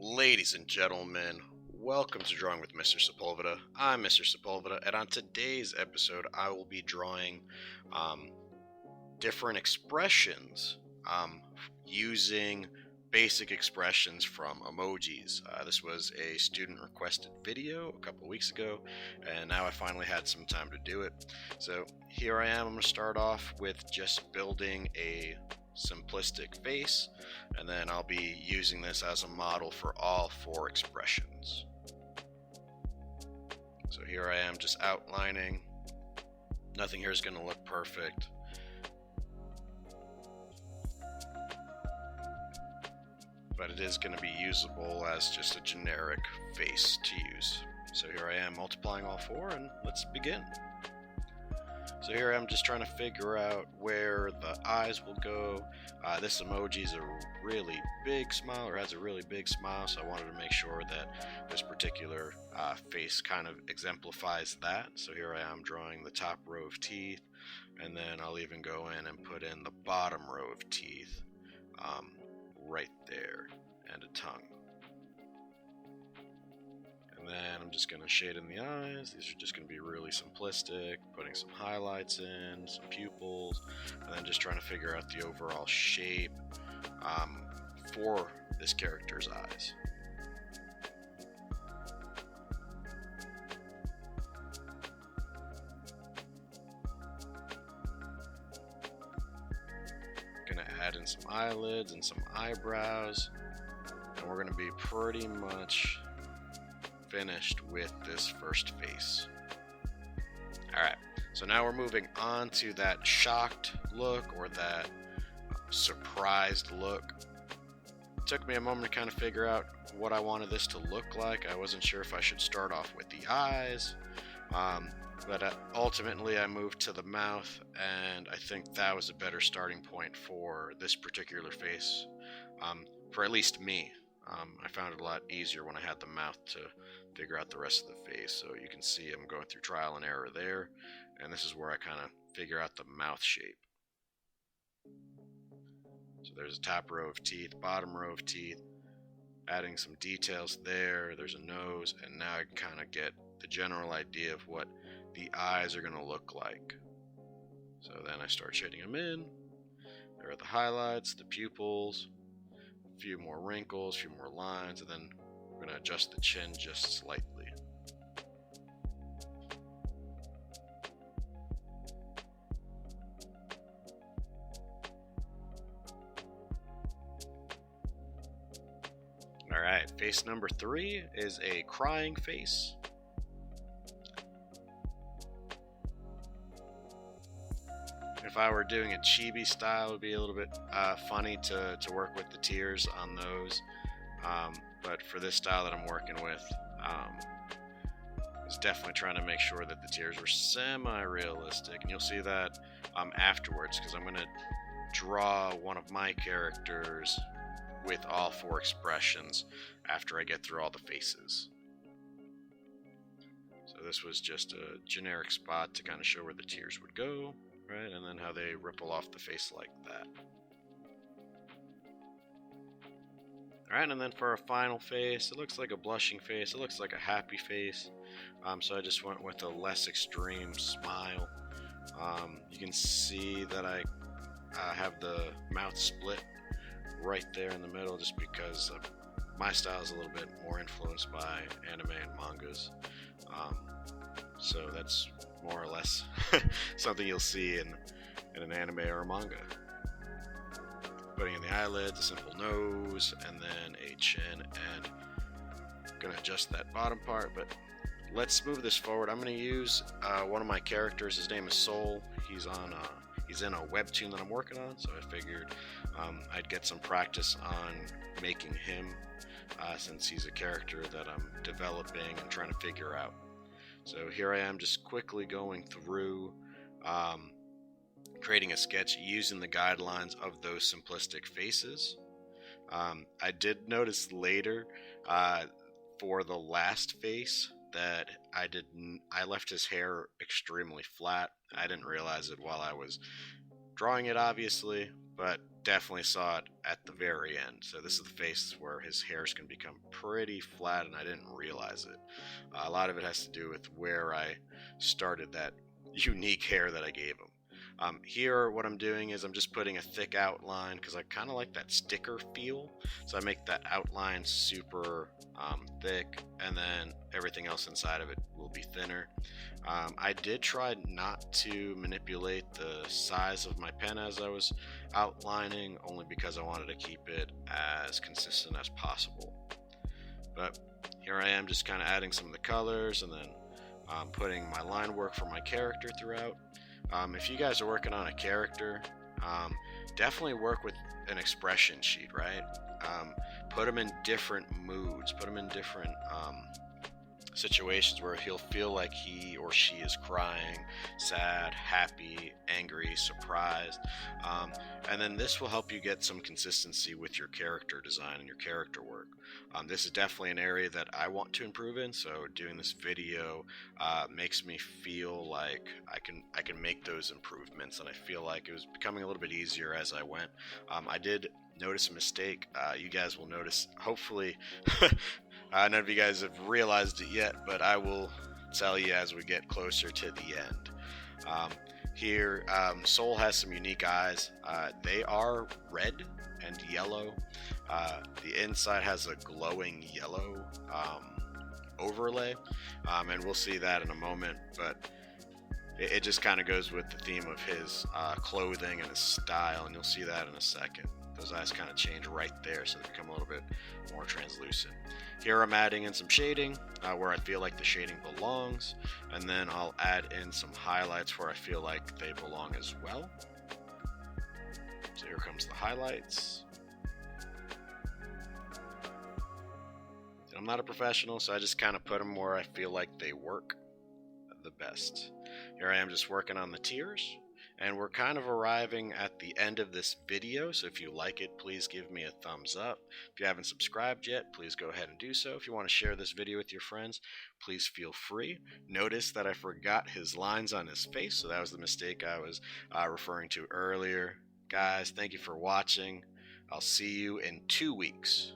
Ladies and gentlemen, welcome to Drawing with Mr. Sepulveda. I'm Mr. Sepulveda, and on today's episode, I will be drawing different expressions using basic expressions from emojis. This was a student-requested video a couple weeks ago, and now I finally had some time to do it. So here I am. I'm going to start off with just building a simplistic face, and then I'll be using this as a model for all four expressions. So here I am just outlining. Nothing here is going to look perfect, but it is going to be usable as just a generic face to use. So here I am multiplying all four, and let's begin. So here I'm just trying to figure out where the eyes will go. This emoji is a really big smile, or has a really big smile, so I wanted to make sure that this particular face kind of exemplifies that. So here I am drawing the top row of teeth, and then I'll even go in and put in the bottom row of teeth right there, and a tongue. And then I'm just going to shade in the eyes. These are just going to be really simplistic, putting some highlights in, some pupils, and then just trying to figure out the overall shape for this character's eyes. Going to add in some eyelids and some eyebrows, and we're going to be pretty much finished with this first face. Alright, so now we're moving on to that shocked look, or that surprised look. It took me a moment to kind of figure out what I wanted this to look like. I wasn't sure if I should start off with the eyes, but ultimately I moved to the mouth, and I think that was a better starting point for this particular face, for at least me. I found it a lot easier when I had the mouth to figure out the rest of the face. So you can see I'm going through trial and error there, and this is where I kind of figure out the mouth shape. So there's a top row of teeth, bottom row of teeth, adding some details there. There's a nose, and now I can kind of get the general idea of what the eyes are going to look like. So then I start shading them in. There are the highlights, the pupils, a few more wrinkles, a few more lines, and then we're going to adjust the chin just slightly. Alright, face number 3 is a crying face. If I were doing a chibi style, it would be a little bit funny to work with the tears on those. But for this style that I'm working with, I was definitely trying to make sure that the tears were semi-realistic. And you'll see that afterwards, because I'm going to draw one of my characters with all four expressions after I get through all the faces. So this was just a generic spot to kind of show where the tears would go. Right, and then how they ripple off the face like that. Alright, and then for our final face, it looks like a blushing face, it looks like a happy face. So I just went with a less extreme smile. You can see that I have the mouth split right there in the middle, just because my style is a little bit more influenced by anime and mangas. So that's more or less something you'll see in an anime or a manga. Putting in the eyelids, a simple nose, and then a chin, and I'm going to adjust that bottom part, but let's move this forward. I'm going to use one of my characters. His name is Soul. He's in a webtoon that I'm working on, so I figured I'd get some practice on making him, since he's a character that I'm developing and trying to figure out. So here I am just quickly going through creating a sketch using the guidelines of those simplistic faces. I did notice later for the last face that I left his hair extremely flat. I didn't realize it while I was drawing it, obviously, but definitely saw it at the very end. So this is the face where his hairs can become pretty flat, and I didn't realize it. A lot of it has to do with where I started that unique hair that I gave him. Here, what I'm doing is I'm just putting a thick outline because I kind of like that sticker feel. So I make that outline super thick, and then everything else inside of it will be thinner. I did try not to manipulate the size of my pen as I was outlining, only because I wanted to keep it as consistent as possible. But here I am just kind of adding some of the colors, and then putting my line work for my character throughout. If you guys are working on a character, definitely work with an expression sheet, right? Put them in different moods, put them in different situations where he'll feel like he or she is crying, sad, happy, angry, surprised. And then this will help you get some consistency with your character design and your character work. This is definitely an area that I want to improve in, so doing this video makes me feel like I can make those improvements, and I feel like it was becoming a little bit easier as I went. I did notice a mistake. You guys will notice, hopefully. None of you guys have realized it yet, but I will tell you as we get closer to the end. Here, Soul has some unique eyes. They are red and yellow. The inside has a glowing yellow overlay, and we'll see that in a moment, but it just kind of goes with the theme of his clothing and his style, and you'll see that in a second. Those eyes kind of change right there, so they become a little bit more translucent. Here I'm adding in some shading where I feel like the shading belongs, and then I'll add in some highlights where I feel like they belong as well. So here comes the highlights. And I'm not a professional, so I just kind of put them where I feel like they work the best. Here I am just working on the tears. And we're kind of arriving at the end of this video, so if you like it, please give me a thumbs up. If you haven't subscribed yet, please go ahead and do so. If you want to share this video with your friends, please feel free. Notice that I forgot his lines on his face, so that was the mistake I was referring to earlier. Guys, thank you for watching. I'll see you in 2 weeks.